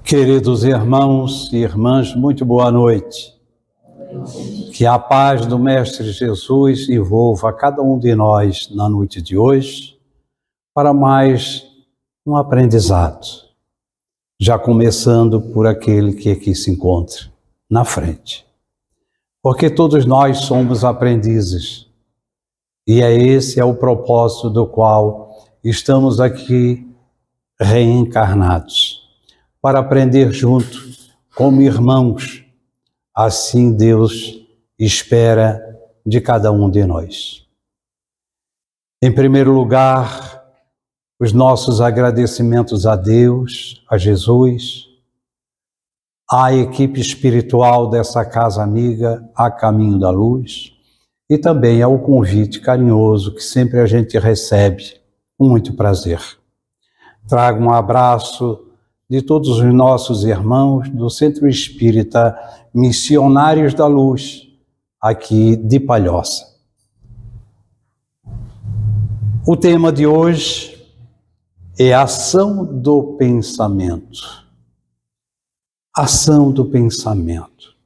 Queridos irmãos e irmãs, muito boa noite. Que a paz do Mestre Jesus envolva a cada um de nós na noite de hoje para mais um aprendizado, já começando por aquele que aqui se encontra, na frente. Porque todos nós somos aprendizes e esse é o propósito do qual estamos aqui reencarnados, para aprender junto como irmãos. Assim Deus espera de cada um de nós. Em primeiro lugar, os nossos agradecimentos a Deus, a Jesus, à equipe espiritual dessa casa amiga, A Caminho da Luz, e também ao convite carinhoso que sempre a gente recebe com muito prazer. Trago um abraço de todos os nossos irmãos do Centro Espírita Missionários da Luz, aqui de Palhoça. O tema de hoje é a ação do pensamento. Ação do pensamento.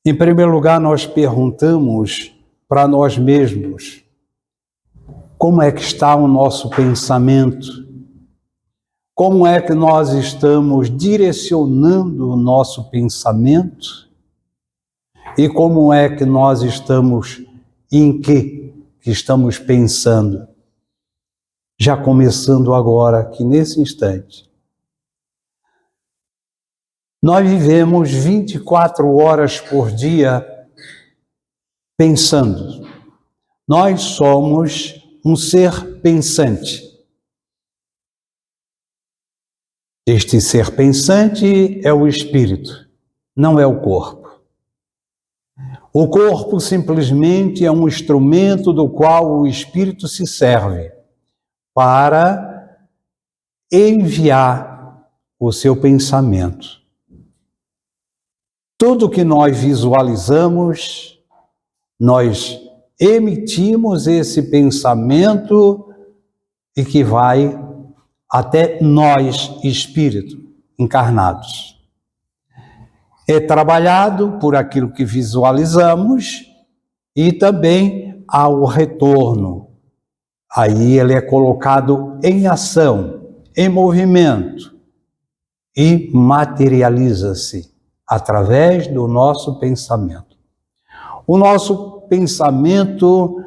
Em primeiro lugar, nós perguntamos para nós mesmos como é que está o nosso pensamento. Como é que nós estamos direcionando o nosso pensamento? E como é que nós estamos, em que estamos pensando? Já começando agora, aqui nesse instante. Nós vivemos 24 horas por dia pensando. Nós somos um ser pensante. Este ser pensante é o espírito, não é o corpo. O corpo simplesmente é um instrumento do qual o espírito se serve para enviar o seu pensamento. Tudo que nós visualizamos, nós emitimos esse pensamento e que vai até nós, espírito, encarnados. É trabalhado por aquilo que visualizamos e também há o retorno. Aí ele é colocado em ação, em movimento e materializa-se através do nosso pensamento. O nosso pensamento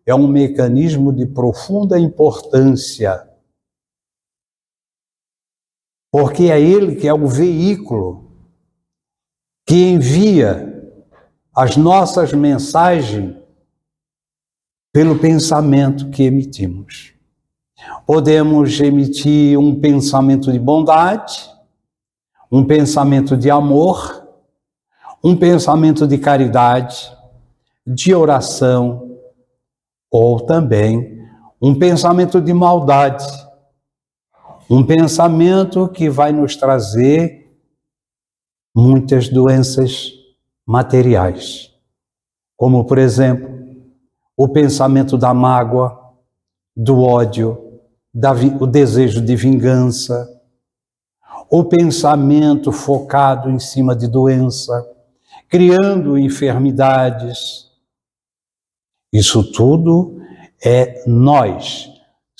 é um mecanismo de profunda importância, porque é ele que é o veículo que envia as nossas mensagens pelo pensamento que emitimos. Podemos emitir um pensamento de bondade, um pensamento de amor, um pensamento de caridade, de oração, ou também um pensamento de maldade. Um pensamento que vai nos trazer muitas doenças materiais, como, por exemplo, o pensamento da mágoa, do ódio, o desejo de vingança, o pensamento focado em cima de doença, criando enfermidades. Isso tudo é nós,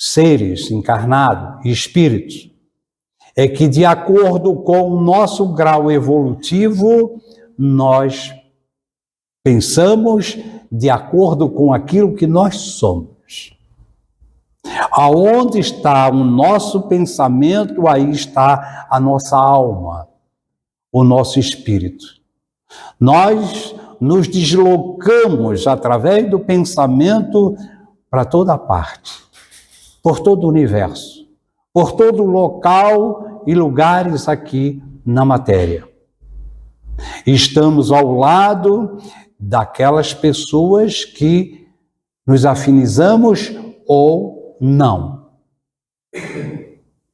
seres encarnados, espíritos, é que de acordo com o nosso grau evolutivo, nós pensamos de acordo com aquilo que nós somos. Aonde está o nosso pensamento, aí está a nossa alma, o nosso espírito. Nós nos deslocamos através do pensamento para toda parte, por todo o universo, por todo local e lugares aqui na matéria. Estamos ao lado daquelas pessoas que nos afinizamos ou não.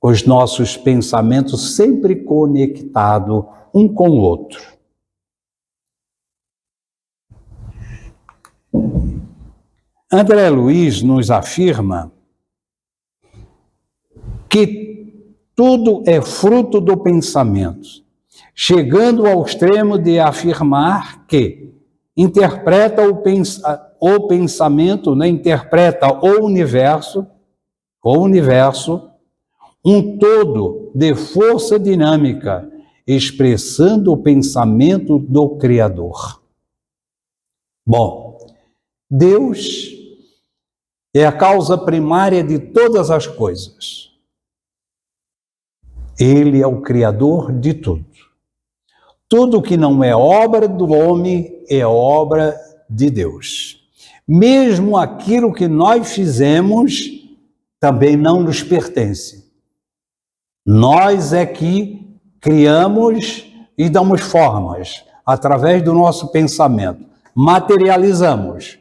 Os nossos pensamentos sempre conectados um com o outro. André Luiz nos afirma que tudo é fruto do pensamento, chegando ao extremo de afirmar que interpreta o pensamento, né? Interpreta o universo, um todo de força dinâmica, expressando o pensamento do Criador. Bom, Deus é a causa primária de todas as coisas. Ele é o Criador de tudo. Tudo que não é obra do homem é obra de Deus. Mesmo aquilo que nós fizemos também não nos pertence. Nós é que criamos e damos formas através do nosso pensamento. Materializamos.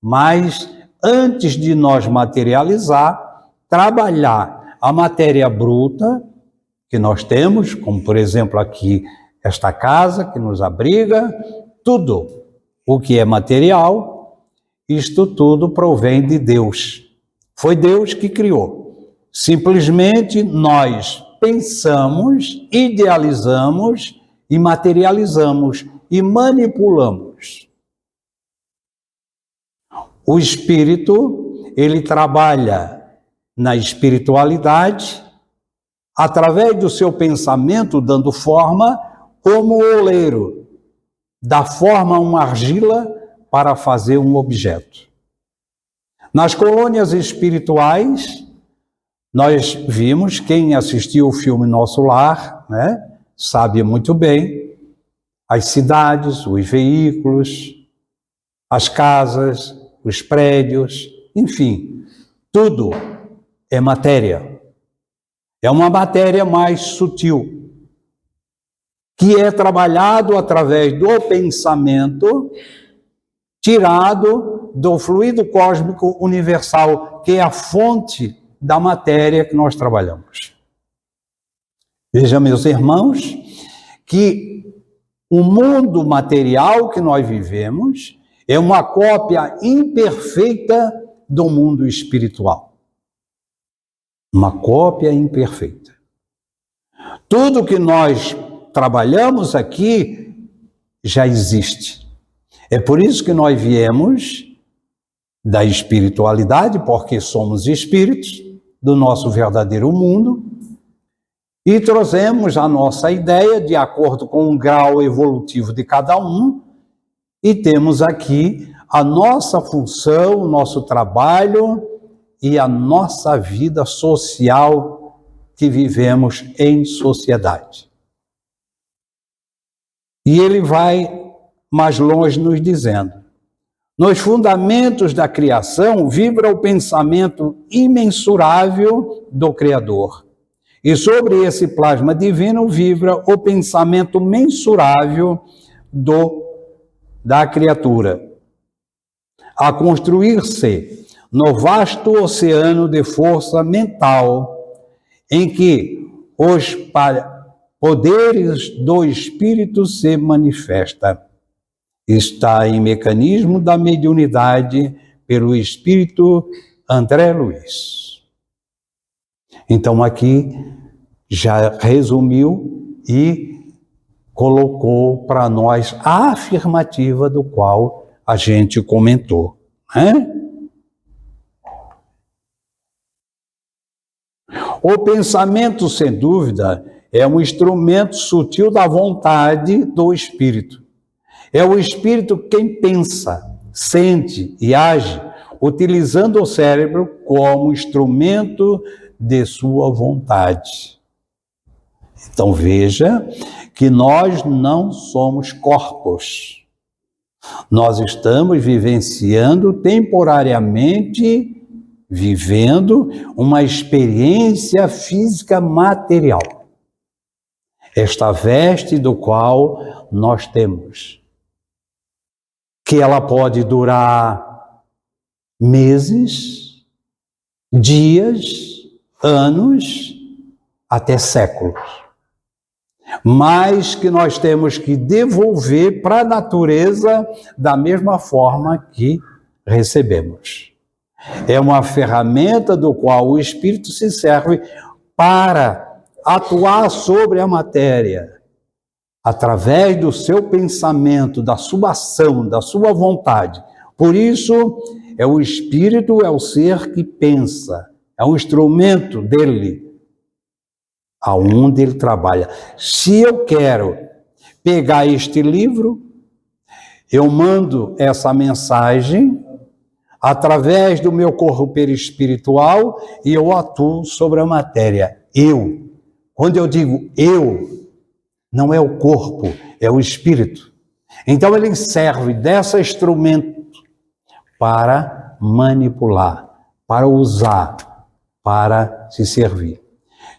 Mas antes de nós materializar, trabalhar a matéria bruta que nós temos, como por exemplo aqui esta casa que nos abriga, tudo o que é material, isto tudo provém de Deus. Foi Deus que criou. Simplesmente nós pensamos, idealizamos e materializamos e manipulamos. O espírito, ele trabalha na espiritualidade, através do seu pensamento, dando forma, como o oleiro dá forma a uma argila para fazer um objeto. Nas colônias espirituais, nós vimos, quem assistiu o filme Nosso Lar, né, sabe muito bem, as cidades, os veículos, as casas, os prédios, enfim, tudo é matéria. É uma matéria mais sutil, que é trabalhado através do pensamento, tirado do fluido cósmico universal, que é a fonte da matéria que nós trabalhamos. Veja, meus irmãos, que o mundo material que nós vivemos é uma cópia imperfeita do mundo espiritual. Uma cópia imperfeita. Tudo que nós trabalhamos aqui já existe. É por isso que nós viemos da espiritualidade, porque somos espíritos do nosso verdadeiro mundo, e trouxemos a nossa ideia de acordo com o grau evolutivo de cada um, e temos aqui a nossa função, o nosso trabalho e a nossa vida social que vivemos em sociedade. E ele vai mais longe nos dizendo: nos fundamentos da criação vibra o pensamento imensurável do Criador. E sobre esse plasma divino vibra o pensamento mensurável da criatura, a construir-se no vasto oceano de força mental, em que os poderes do espírito se manifestam. Está em mecanismo da mediunidade pelo espírito André Luiz. Então aqui já resumiu e colocou para nós a afirmativa do qual a gente comentou, né? O pensamento, sem dúvida, é um instrumento sutil da vontade do espírito. É o espírito quem pensa, sente e age, utilizando o cérebro como instrumento de sua vontade. Então veja que nós não somos corpos. Nós estamos vivenciando temporariamente, vivendo uma experiência física material. Esta veste do qual nós temos, que ela pode durar meses, dias, anos, até séculos. Mas que nós temos que devolver para a natureza da mesma forma que recebemos. É uma ferramenta do qual o espírito se serve para atuar sobre a matéria através do seu pensamento, da sua ação, da sua vontade. Por isso, é o espírito, é o ser que pensa, é um instrumento dele, aonde ele trabalha. Se eu quero pegar este livro, eu mando essa mensagem através do meu corpo perispiritual e eu atuo sobre a matéria. Eu. Quando eu digo eu, não é o corpo, é o espírito. Então ele serve desse instrumento para manipular, para usar, para se servir.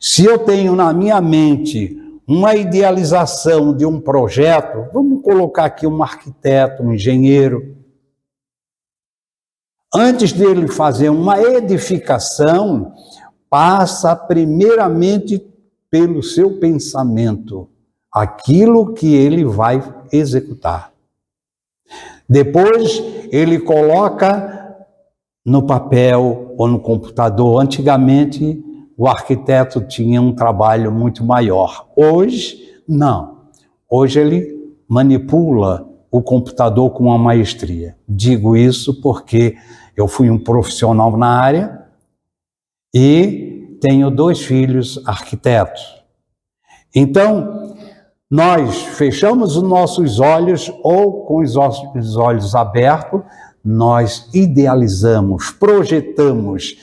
Se eu tenho na minha mente uma idealização de um projeto, vamos colocar aqui um arquiteto, um engenheiro. Antes dele fazer uma edificação, passa primeiramente pelo seu pensamento, aquilo que ele vai executar. Depois ele coloca no papel ou no computador. Antigamente o arquiteto tinha um trabalho muito maior. Hoje, não. Hoje ele manipula o computador com uma maestria. Digo isso porque eu fui um profissional na área e tenho 2 filhos arquitetos. Então, nós fechamos os nossos olhos ou com os olhos abertos, nós idealizamos, projetamos,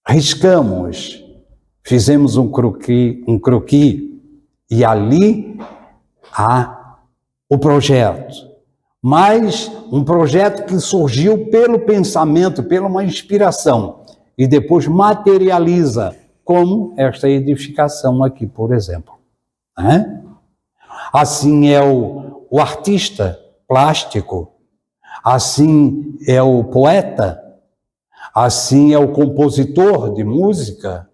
riscamos, fizemos um croquis e ali há o projeto. Mas um projeto que surgiu pelo pensamento, pela uma inspiração e depois materializa, como esta edificação aqui, por exemplo. Né? Assim é o artista plástico, assim é o poeta, assim é o compositor de música,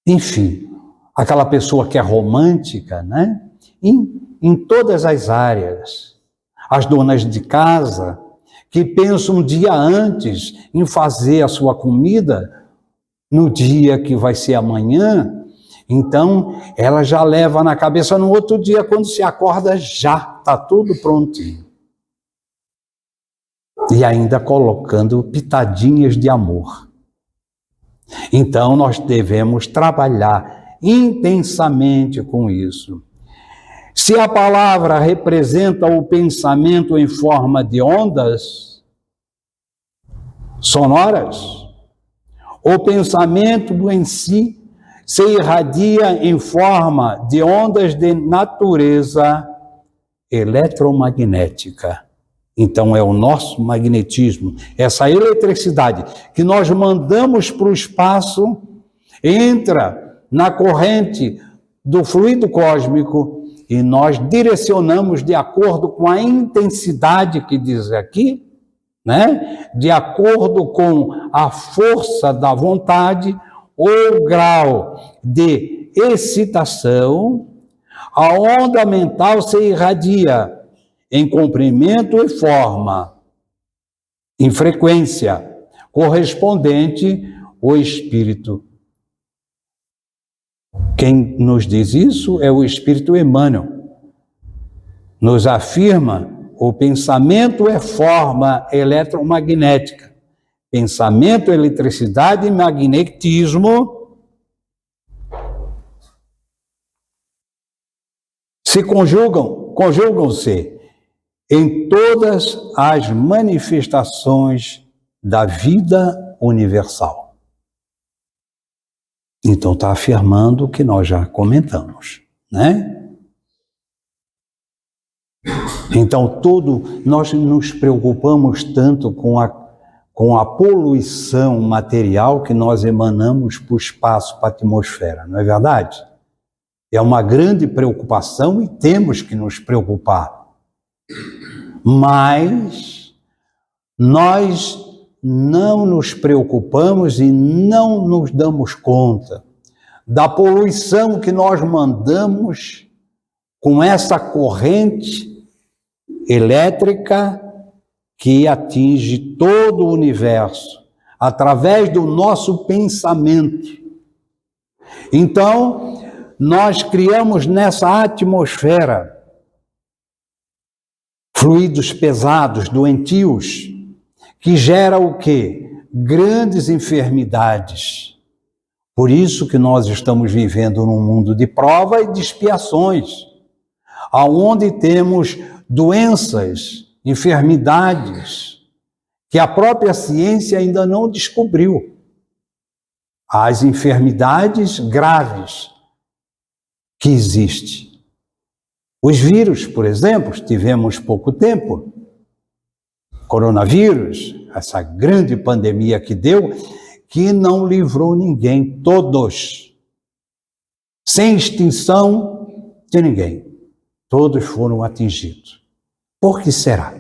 enfim, aquela pessoa que é romântica, né? Em todas as áreas. As donas de casa que pensam um dia antes em fazer a sua comida no dia que vai ser amanhã, então ela já leva na cabeça no outro dia, quando se acorda, já está tudo prontinho. E ainda colocando pitadinhas de amor. Então nós devemos trabalhar intensamente com isso. Se a palavra representa o pensamento em forma de ondas sonoras, o pensamento em si se irradia em forma de ondas de natureza eletromagnética. Então é o nosso magnetismo, essa eletricidade que nós mandamos para o espaço, entra na corrente do fluido cósmico e nós direcionamos de acordo com a intensidade que diz aqui, né? De acordo com a força da vontade ou grau de excitação, a onda mental se irradia em comprimento e forma, em frequência correspondente ao espírito. Quem nos diz isso é o Espírito Emmanuel. Nos afirma: o pensamento é forma eletromagnética. Pensamento, eletricidade e magnetismo se conjugam-se em todas as manifestações da vida universal. Então está afirmando o que nós já comentamos, né? Então nós nos preocupamos tanto com a poluição material que nós emanamos para o espaço, para a atmosfera, não é verdade? É uma grande preocupação e temos que nos preocupar. Mas nós não nos preocupamos e não nos damos conta da poluição que nós mandamos com essa corrente elétrica que atinge todo o universo, através do nosso pensamento. Então, nós criamos nessa atmosfera fluidos pesados, doentios, que gera o quê? Grandes enfermidades. Por isso que nós estamos vivendo num mundo de prova e de expiações, aonde temos doenças, enfermidades, que a própria ciência ainda não descobriu. As enfermidades graves que existem. Os vírus, por exemplo, tivemos pouco tempo, coronavírus, essa grande pandemia que deu, que não livrou ninguém, todos, sem extinção de ninguém. Todos foram atingidos. Por que será?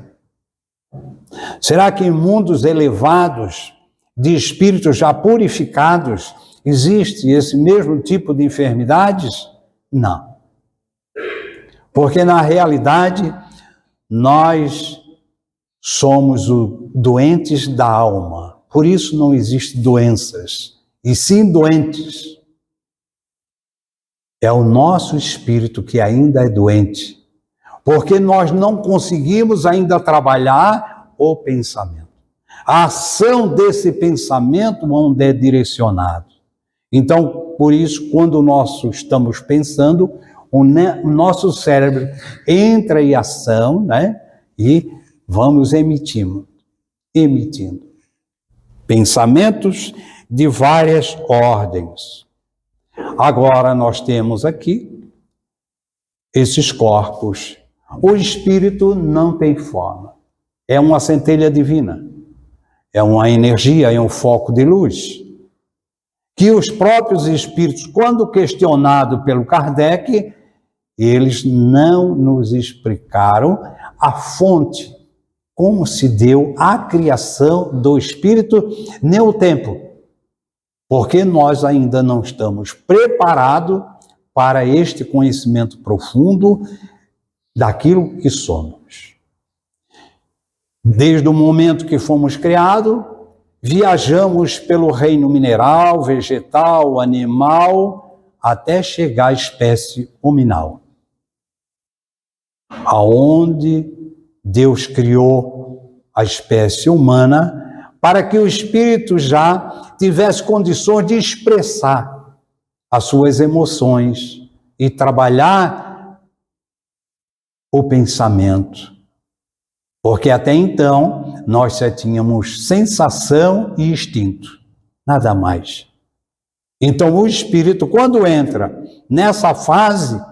Será que em mundos elevados, de espíritos já purificados, existe esse mesmo tipo de enfermidades? Não. Porque na realidade, nós somos doentes da alma. Por isso não existem doenças, e sim doentes. É o nosso espírito que ainda é doente, porque nós não conseguimos ainda trabalhar o pensamento. A ação desse pensamento onde é direcionado. Então, por isso, quando nós estamos pensando, o nosso cérebro entra em ação, né? E vamos emitindo pensamentos de várias ordens. Agora nós temos aqui esses corpos. O espírito não tem forma. É uma centelha divina. É uma energia, é um foco de luz. Que os próprios espíritos, quando questionados pelo Kardec, eles não nos explicaram a fonte, como se deu a criação do espírito nem o tempo, porque nós ainda não estamos preparados para este conhecimento profundo daquilo que somos. Desde o momento que fomos criados, viajamos pelo reino mineral, vegetal, animal, até chegar à espécie hominal, aonde Deus criou a espécie humana para que o espírito já tivesse condições de expressar as suas emoções e trabalhar o pensamento. Porque até então nós só tínhamos sensação e instinto, nada mais. Então o espírito, quando entra nessa fase,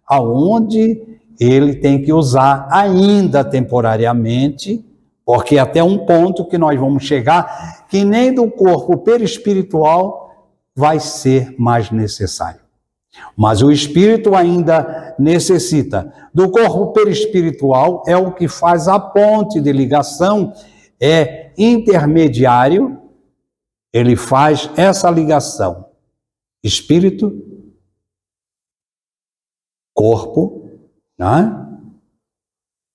aonde ele tem que usar ainda temporariamente, porque até um ponto que nós vamos chegar, que nem do corpo perispiritual vai ser mais necessário. Mas o espírito ainda necessita do corpo perispiritual, é o que faz a ponte de ligação, é intermediário, ele faz essa ligação. Espírito, corpo, né?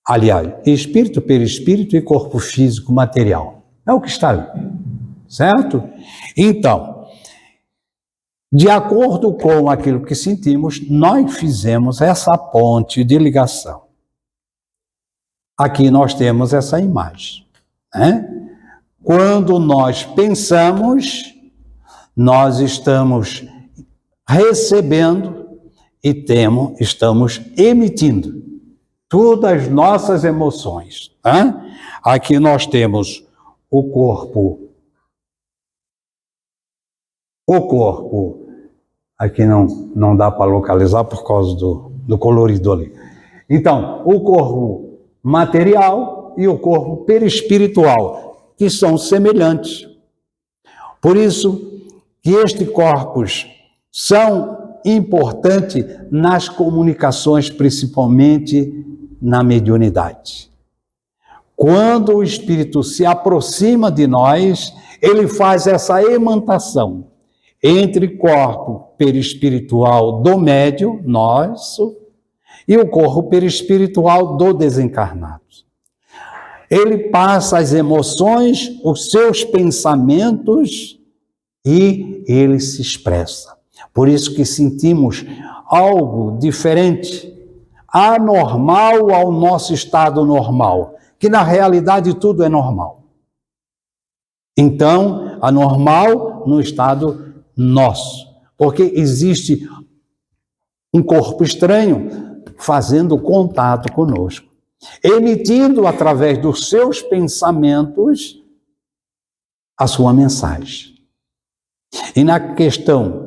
Aliás, espírito, perispírito e corpo físico material. É o que está ali, certo? Então, de acordo com aquilo que sentimos, nós fizemos essa ponte de ligação. Aqui nós temos essa imagem, né? Quando nós pensamos, nós estamos recebendo e estamos emitindo todas as nossas emoções, né? Aqui nós temos o corpo, aqui não dá para localizar por causa do colorido ali. Então, o corpo material e o corpo perispiritual, que são semelhantes. Por isso que estes corpos são importantes nas comunicações, principalmente na mediunidade. Quando o espírito se aproxima de nós, ele faz essa emantação entre corpo perispiritual do médium, nosso, e o corpo perispiritual do desencarnado. Ele passa as emoções, os seus pensamentos, e ele se expressa. Por isso que sentimos algo diferente, anormal ao nosso estado normal, que na realidade tudo é normal. Então, anormal no estado nosso, porque existe um corpo estranho fazendo contato conosco, emitindo através dos seus pensamentos a sua mensagem. E na questão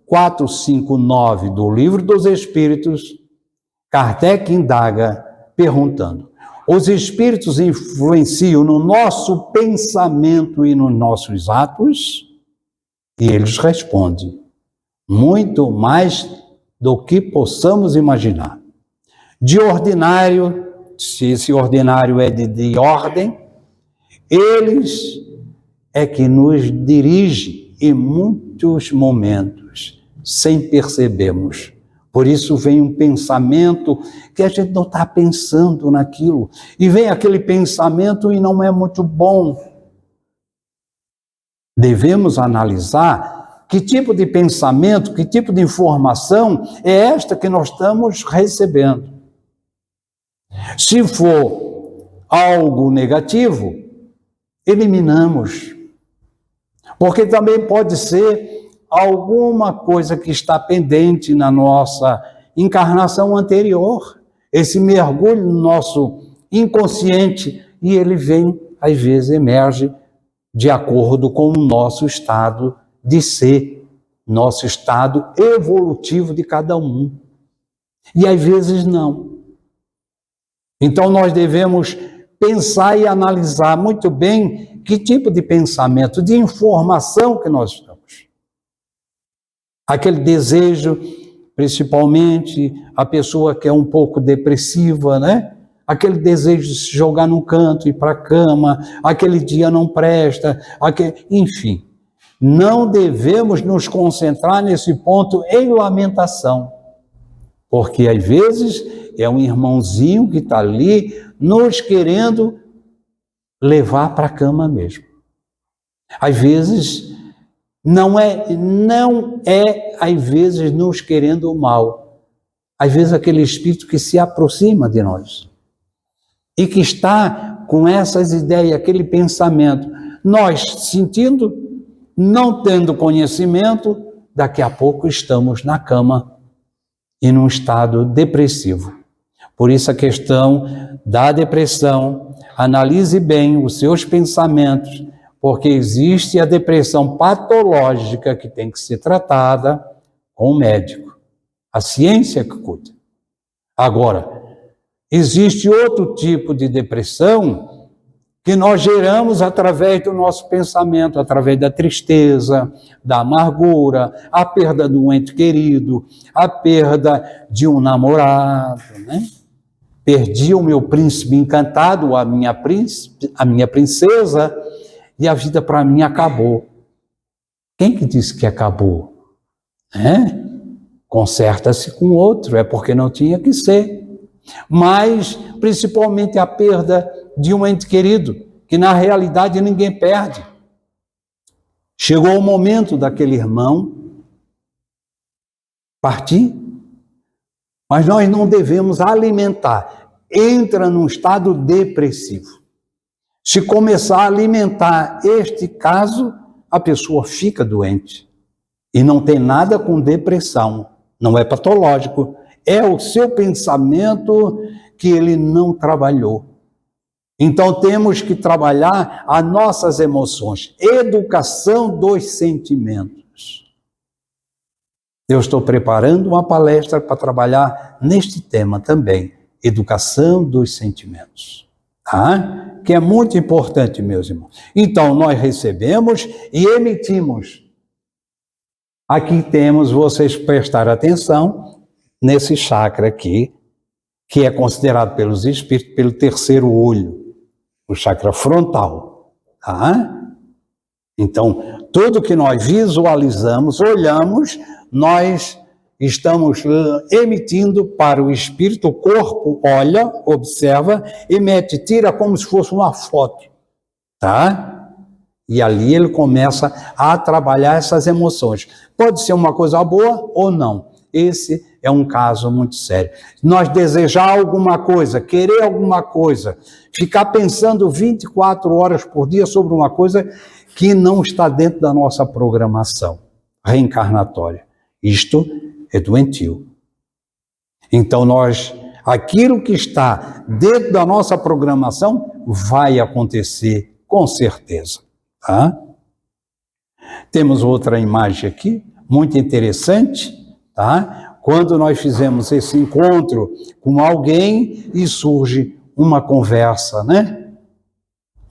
459 do Livro dos Espíritos, Kardec indaga perguntando: os espíritos influenciam no nosso pensamento e nos nossos atos? E eles respondem: muito mais do que possamos imaginar. De ordinário, se esse ordinário é de ordem, eles é que nos dirigem em muitos momentos, sem percebermos. Por isso vem um pensamento que a gente não está pensando naquilo. E vem aquele pensamento e não é muito bom. Devemos analisar que tipo de pensamento, que tipo de informação é esta que nós estamos recebendo. Se for algo negativo, eliminamos. Porque também pode ser alguma coisa que está pendente na nossa encarnação anterior. Esse mergulho no nosso inconsciente, e ele vem, às vezes, emerge de acordo com o nosso estado de ser, nosso estado evolutivo de cada um. E às vezes não. Então nós devemos pensar e analisar muito bem que tipo de pensamento, de informação que nós estamos. Aquele desejo, principalmente a pessoa que é um pouco depressiva, né? Aquele desejo de se jogar no canto, ir para a cama, aquele dia não presta, enfim. Não devemos nos concentrar nesse ponto em lamentação, porque às vezes é um irmãozinho que está ali nos querendo levar para a cama mesmo. Às vezes não é às vezes nos querendo o mal. Às vezes aquele espírito que se aproxima de nós e que está com essas ideias, aquele pensamento, nós sentindo, não tendo conhecimento, daqui a pouco estamos na cama e num estado depressivo. Por isso a questão da depressão, analise bem os seus pensamentos, porque existe a depressão patológica que tem que ser tratada com o médico. A ciência que cuida. Agora, existe outro tipo de depressão que nós geramos através do nosso pensamento, através da tristeza, da amargura, a perda de um ente querido, a perda de um namorado, né? Perdi o meu príncipe encantado, a minha princesa, e a vida para mim acabou. Quem que disse que acabou? Conserta-se com outro, é porque não tinha que ser. Mas, principalmente, a perda de um ente querido, que na realidade ninguém perde. Chegou o momento daquele irmão partir, mas nós não devemos alimentar. Entra num estado depressivo. Se começar a alimentar este caso, a pessoa fica doente. E não tem nada com depressão. Não é patológico. É o seu pensamento que ele não trabalhou. Então temos que trabalhar as nossas emoções. Educação dos sentimentos. Eu estou preparando uma palestra para trabalhar neste tema também. Educação dos sentimentos. Tá? Que é muito importante, meus irmãos. Então, nós recebemos e emitimos. Aqui temos, vocês prestar atenção, nesse chakra aqui, que é considerado pelos espíritos pelo terceiro olho, o chakra frontal. Tá? Então, tudo que nós visualizamos, olhamos, nós estamos emitindo para o espírito, o corpo olha, observa, emite, tira como se fosse uma foto, tá? E ali ele começa a trabalhar essas emoções. Pode ser uma coisa boa ou não. Esse é um caso muito sério. Nós desejar alguma coisa, querer alguma coisa, ficar pensando 24 horas por dia sobre uma coisa que não está dentro da nossa programação reencarnatória. Isto é doentio. Então aquilo que está dentro da nossa programação vai acontecer com certeza. Tá? Temos outra imagem aqui, muito interessante, tá? Quando nós fizemos esse encontro com alguém e surge uma conversa, né?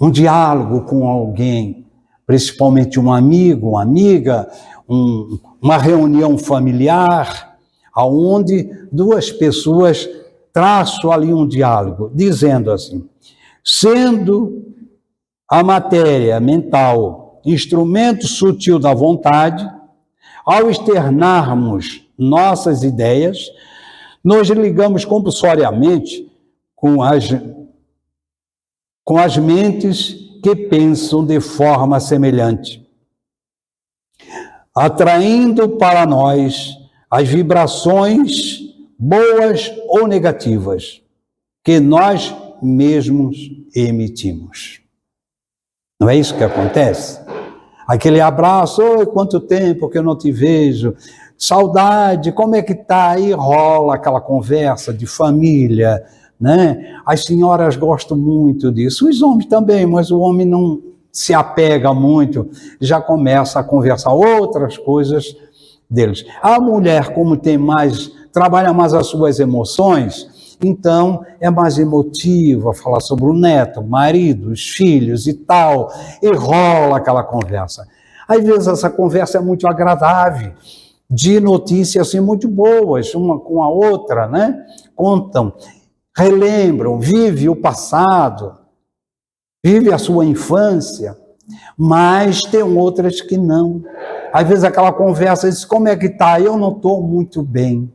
Um diálogo com alguém, principalmente um amigo, uma amiga, uma reunião familiar, onde duas pessoas traçam ali um diálogo, dizendo assim: sendo a matéria mental instrumento sutil da vontade, ao externarmos nossas ideias, nos ligamos compulsoriamente com as mentes que pensam de forma semelhante, atraindo para nós as vibrações boas ou negativas que nós mesmos emitimos. Não é isso que acontece? Aquele abraço, oi, quanto tempo que eu não te vejo, saudade, como é que tá? Aí rola aquela conversa de família, né? As senhoras gostam muito disso, os homens também, mas o homem não se apega muito, já começa a conversar outras coisas deles. A mulher, como trabalha mais as suas emoções, então é mais emotiva, falar sobre o neto, o marido, os filhos e tal, e rola aquela conversa. Às vezes essa conversa é muito agradável, de notícias assim muito boas, uma com a outra, né? Contam, relembram, vive o passado, vive a sua infância, mas tem outras que não. Às vezes aquela conversa diz, como é que tá? Eu não estou muito bem.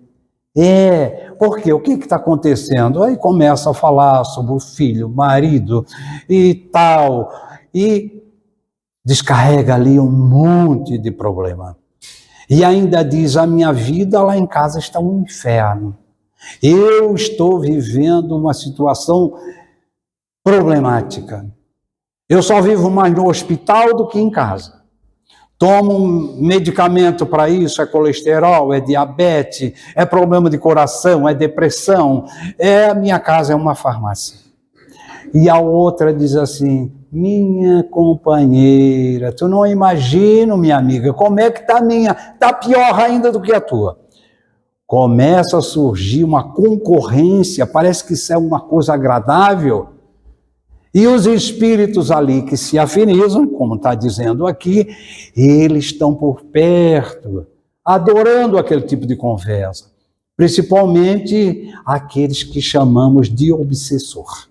Por quê? O que está acontecendo? Aí começa a falar sobre o filho, o marido e tal, e descarrega ali um monte de problema. E ainda diz, a minha vida lá em casa está um inferno. Eu estou vivendo uma situação problemática. Eu só vivo mais no hospital do que em casa. Tomo um medicamento para isso, é colesterol, é diabetes, é problema de coração, é depressão. A minha casa é uma farmácia. E a outra diz assim, minha companheira, tu não imagina, minha amiga, como é que está a minha? Está pior ainda do que a tua. Começa a surgir uma concorrência, parece que isso é uma coisa agradável. E os espíritos ali que se afinizam, como está dizendo aqui, eles estão por perto, adorando aquele tipo de conversa. Principalmente aqueles que chamamos de obsessor.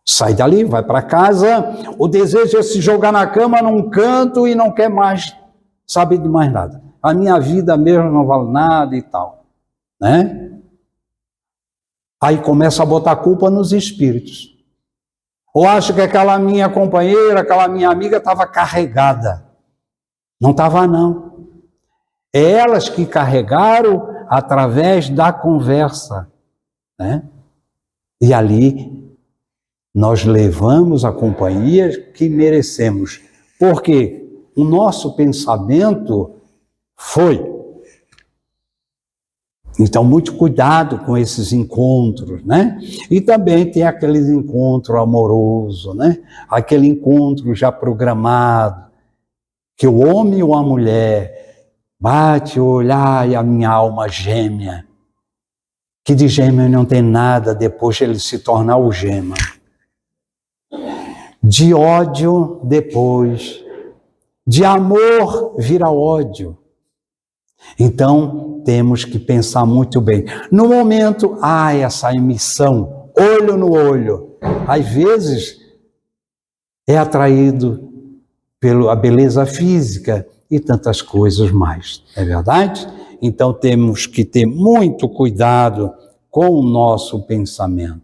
Sai dali, vai para casa, o desejo é se jogar na cama num canto e não quer mais saber de mais nada. A minha vida mesmo não vale nada e tal, né? Aí começa a botar a culpa nos espíritos. Ou acha que aquela minha companheira, aquela minha amiga estava carregada. Não estava, não. É elas que carregaram através da conversa, né? E ali nós levamos a companhia que merecemos. Porque o nosso pensamento foi. Então, muito cuidado com esses encontros, né? E também tem aqueles encontros amorosos, né? Aquele encontro já programado, que o homem ou a mulher bate o olhar e a minha alma gêmea, que de gêmea não tem nada depois de ele se tornar o gema. De ódio depois, de amor vira ódio. Então, temos que pensar muito bem. No momento, essa emissão, olho no olho, às vezes é atraído pela beleza física e tantas coisas mais, é verdade? Então, temos que ter muito cuidado com o nosso pensamento.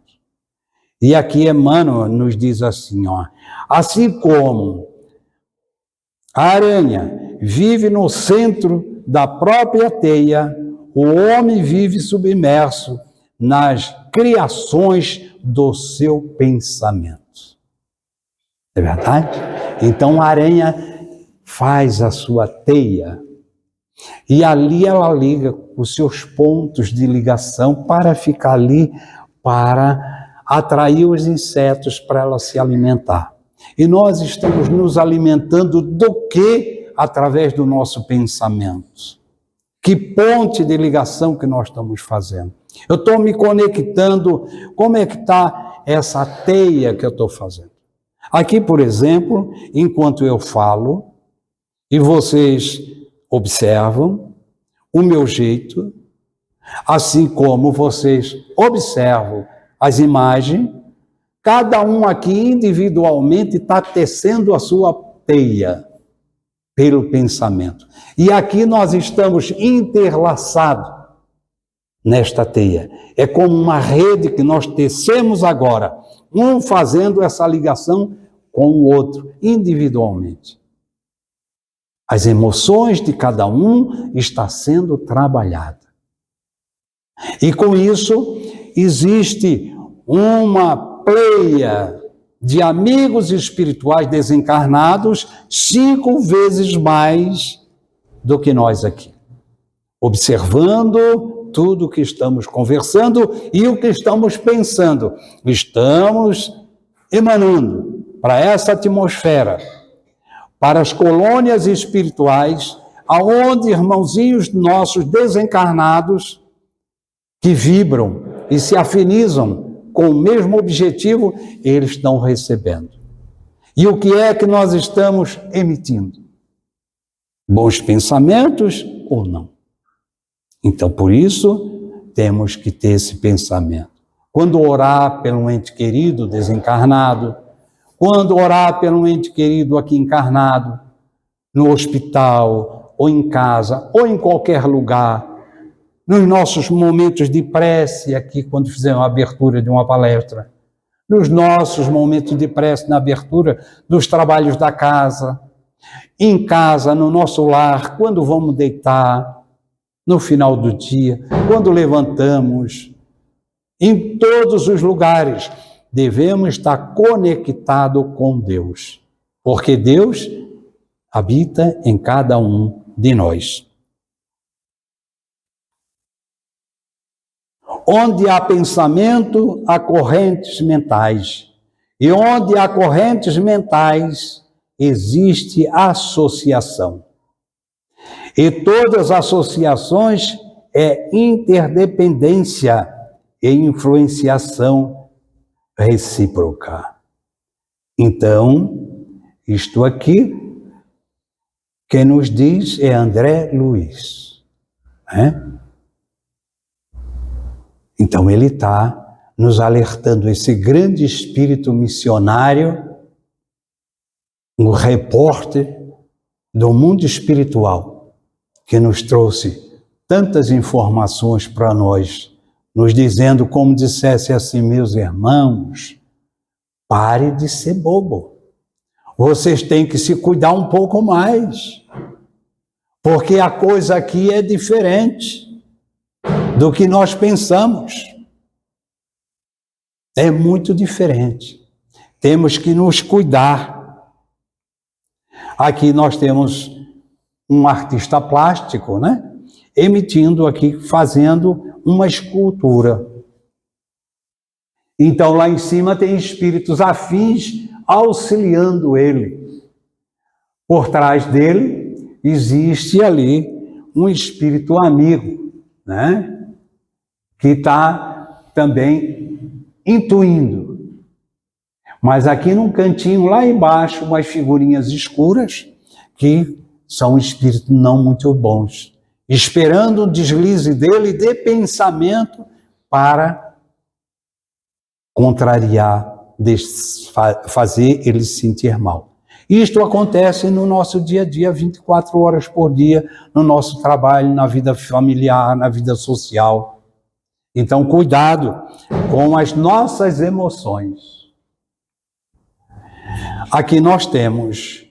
E aqui Emmanuel nos diz assim, ó, assim como a aranha vive no centro da própria teia, o homem vive submerso nas criações do seu pensamento. É verdade? Então a aranha faz a sua teia e ali ela liga os seus pontos de ligação para ficar ali, para atrair os insetos para ela se alimentar. E nós estamos nos alimentando do quê? Através do nosso pensamento. Que ponte de ligação que nós estamos fazendo? Eu estou me conectando, como é que está essa teia que eu estou fazendo? Aqui, por exemplo, enquanto eu falo, e vocês observam o meu jeito, assim como vocês observam as imagens, cada um aqui individualmente está tecendo a sua teia pelo pensamento. E aqui nós estamos interlaçados nesta teia. É como uma rede que nós tecemos agora, um fazendo essa ligação com o outro, individualmente. As emoções de cada um estão sendo trabalhadas. E com isso, existe uma pleia de amigos espirituais desencarnados 5 vezes mais do que nós aqui. Observando tudo o que estamos conversando e o que estamos pensando. Estamos emanando para essa atmosfera, para as colônias espirituais, aonde irmãozinhos nossos desencarnados que vibram e se afinizam com o mesmo objetivo, eles estão recebendo. E o que é que nós estamos emitindo? Bons pensamentos ou não? Então, por isso, temos que ter esse pensamento. Quando orar pelo ente querido desencarnado, quando orar pelo ente querido aqui encarnado, no hospital, ou em casa, ou em qualquer lugar, nos nossos momentos de prece, aqui quando fizemos a abertura de uma palestra, nos nossos momentos de prece na abertura dos trabalhos da casa, em casa, no nosso lar, quando vamos deitar, no final do dia, quando levantamos, em todos os lugares, devemos estar conectados com Deus, porque Deus habita em cada um de nós. Onde há pensamento, há correntes mentais. E onde há correntes mentais, existe associação. E todas as associações é interdependência e influenciação recíproca. Então, isto aqui, quem nos diz é André Luiz, né? Então ele está nos alertando, esse grande espírito missionário, um repórter do mundo espiritual, que nos trouxe tantas informações para nós, nos dizendo, como dissesse assim, meus irmãos, pare de ser bobo. Vocês têm que se cuidar um pouco mais, porque a coisa aqui é diferente do que nós pensamos. É muito diferente. Temos que nos cuidar. Aqui nós temos um artista plástico, né? Emitindo aqui, fazendo uma escultura. Então lá em cima tem espíritos afins auxiliando ele. Por trás dele existe ali um espírito amigo, né? Que está também intuindo. Mas aqui num cantinho lá embaixo, umas figurinhas escuras que são espíritos não muito bons, esperando o deslize dele de pensamento para contrariar, fazer ele se sentir mal. Isto acontece no nosso dia a dia, 24 horas por dia, no nosso trabalho, na vida familiar, na vida social. Então, cuidado com as nossas emoções. Aqui nós temos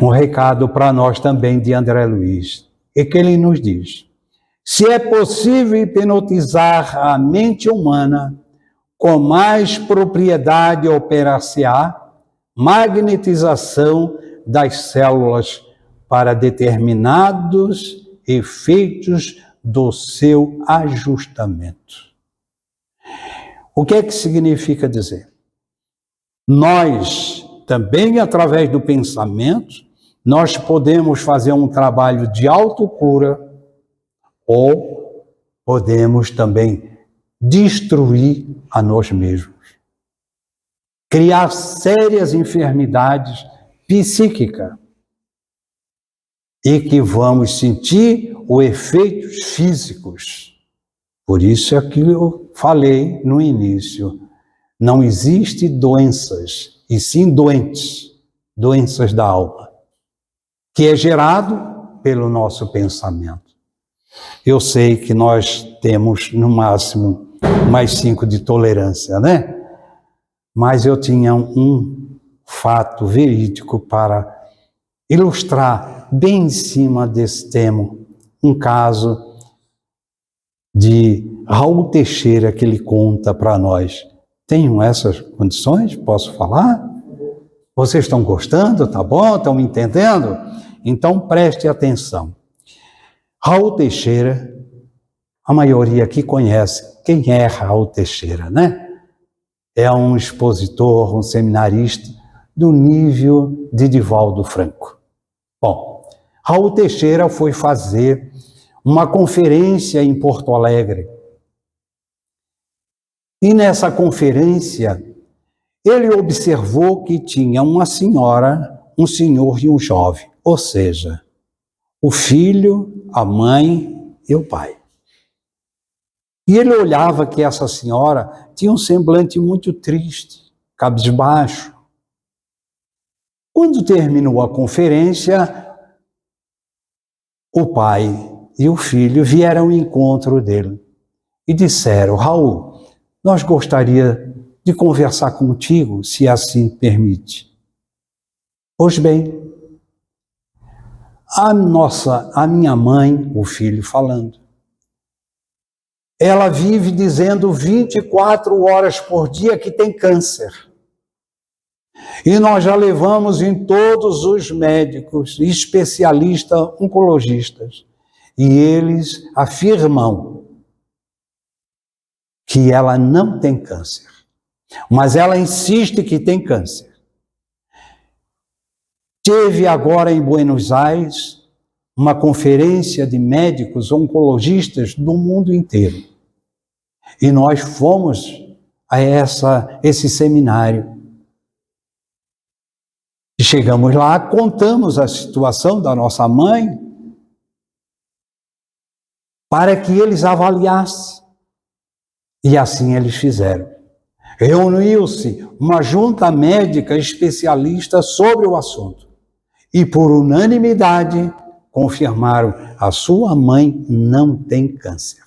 um recado para nós também de André Luiz, e que ele nos diz: se é possível hipnotizar a mente humana com mais propriedade, opera-se a magnetização das células para determinados efeitos do seu ajustamento. O que é que significa dizer? Nós, também através do pensamento, nós podemos fazer um trabalho de autocura ou podemos também destruir a nós mesmos. Criar sérias enfermidades psíquicas e que vamos sentir os efeitos físicos. Por isso é que eu falei no início, não existe doenças, e sim doentes, doenças da alma, que é gerado pelo nosso pensamento. Eu sei que nós temos no máximo mais 5 de tolerância, né? Mas eu tinha um fato verídico para ilustrar bem em cima desse tema, um caso de Raul Teixeira que ele conta para nós. Tenho essas condições? Posso falar? Vocês estão gostando? Tá bom? Estão me entendendo? Então preste atenção. Raul Teixeira, a maioria aqui conhece quem é Raul Teixeira, né? É um expositor, um seminarista do nível de Divaldo Franco. Bom, Raul Teixeira foi fazer uma conferência em Porto Alegre. E nessa conferência, ele observou que tinha uma senhora, um senhor e um jovem, ou seja, o filho, a mãe e o pai. E ele olhava que essa senhora tinha um semblante muito triste, cabisbaixo. Quando terminou a conferência, o pai e o filho vieram ao encontro dele e disseram: Raul, nós gostaria de conversar contigo, se assim permite. Pois bem, a minha mãe, o filho falando, ela vive dizendo 24 horas por dia que tem câncer. E nós já levamos em todos os médicos, especialistas, oncologistas, e eles afirmam que ela não tem câncer. Mas ela insiste que tem câncer. Teve agora em Buenos Aires uma conferência de médicos oncologistas do mundo inteiro. E nós fomos a esse seminário. E chegamos lá, contamos a situação da nossa mãe para que eles avaliassem. E assim eles fizeram. Reuniu-se uma junta médica especialista sobre o assunto. E por unanimidade confirmaram: a sua mãe não tem câncer.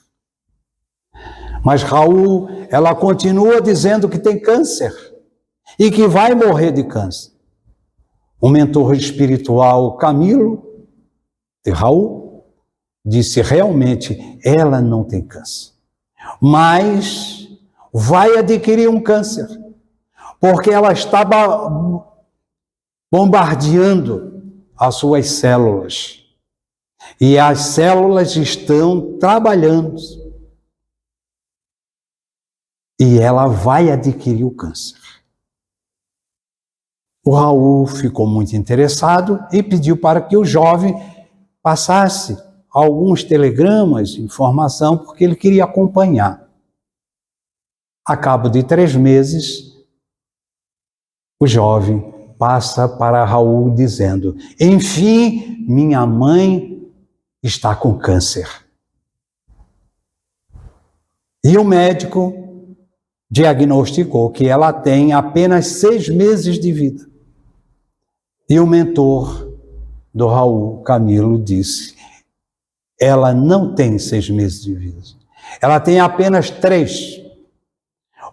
Mas Raul, ela continua dizendo que tem câncer e que vai morrer de câncer. O mentor espiritual Camilo de Raul disse: realmente ela não tem câncer, mas vai adquirir um câncer, porque ela está bombardeando as suas células. E as células estão trabalhando. E ela vai adquirir o câncer. O Raul ficou muito interessado e pediu para que o jovem passasse alguns telegramas, informação, porque ele queria acompanhar. A cabo de 3 meses, o jovem passa para Raul dizendo: enfim, minha mãe está com câncer. E o médico diagnosticou que ela tem apenas 6 meses de vida. E o mentor do Raul, Camilo, disse: ela não tem 6 meses de vida. Ela tem apenas 3.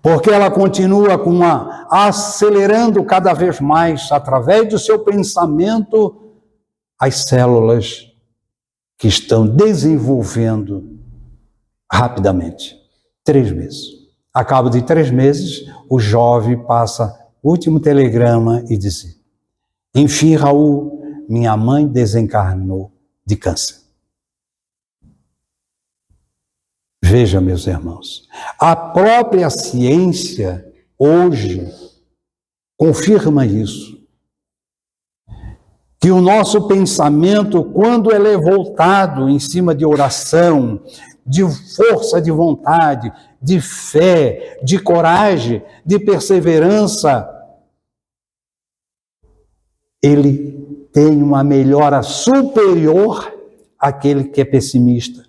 Porque ela continua acelerando cada vez mais, através do seu pensamento, as células que estão desenvolvendo rapidamente. 3 meses. A cabo de 3 meses, o jovem passa o último telegrama e diz: enfim, Raul, minha mãe desencarnou de câncer. Veja, meus irmãos, a própria ciência hoje confirma isso. Que o nosso pensamento, quando ele é voltado em cima de oração, de força de vontade, de fé, de coragem, de perseverança, ele tem uma melhora superior àquele que é pessimista,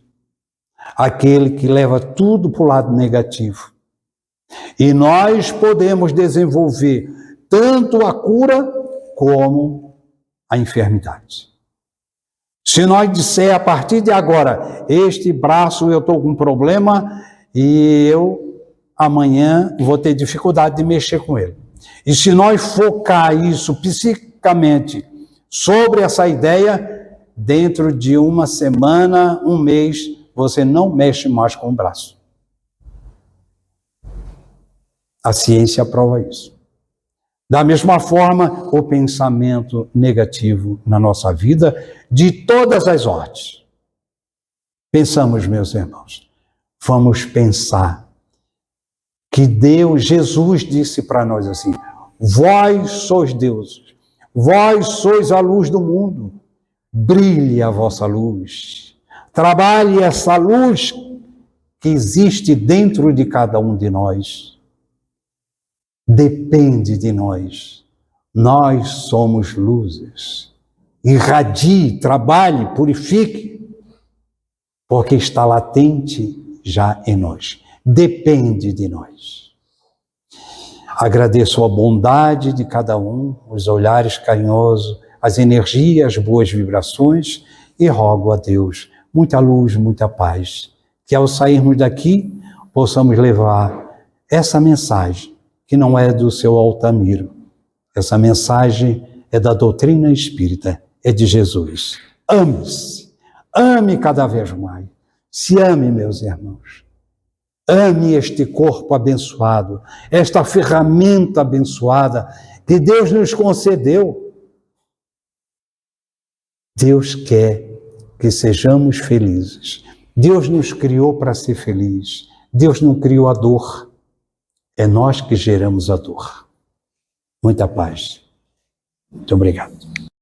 aquele que leva tudo para o lado negativo. E nós podemos desenvolver tanto a cura como a enfermidade. Se nós disser a partir de agora, este braço eu estou com problema e eu amanhã vou ter dificuldade de mexer com ele. E se nós focar isso psiquicamente sobre essa ideia, dentro de uma semana, um mês, você não mexe mais com o braço. A ciência prova isso. Da mesma forma, o pensamento negativo na nossa vida, de todas as ordens. Pensamos, meus irmãos, vamos pensar que Deus, Jesus disse para nós assim: vós sois deuses, vós sois a luz do mundo, brilhe a vossa luz, trabalhe essa luz que existe dentro de cada um de nós. Depende de nós. Nós somos luzes. Irradie, trabalhe, purifique, porque está latente já em nós. Depende de nós. Agradeço a bondade de cada um, os olhares carinhosos, as energias, as boas vibrações, e rogo a Deus muita luz, muita paz, que ao sairmos daqui possamos levar essa mensagem, que não é do seu Altamiro. Essa mensagem é da doutrina espírita, é de Jesus. Ame-se, ame cada vez mais. Se ame, meus irmãos. Ame este corpo abençoado, esta ferramenta abençoada que Deus nos concedeu. Deus quer que sejamos felizes. Deus nos criou para ser felizes. Deus não criou a dor. É nós que geramos a dor. Muita paz. Muito obrigado.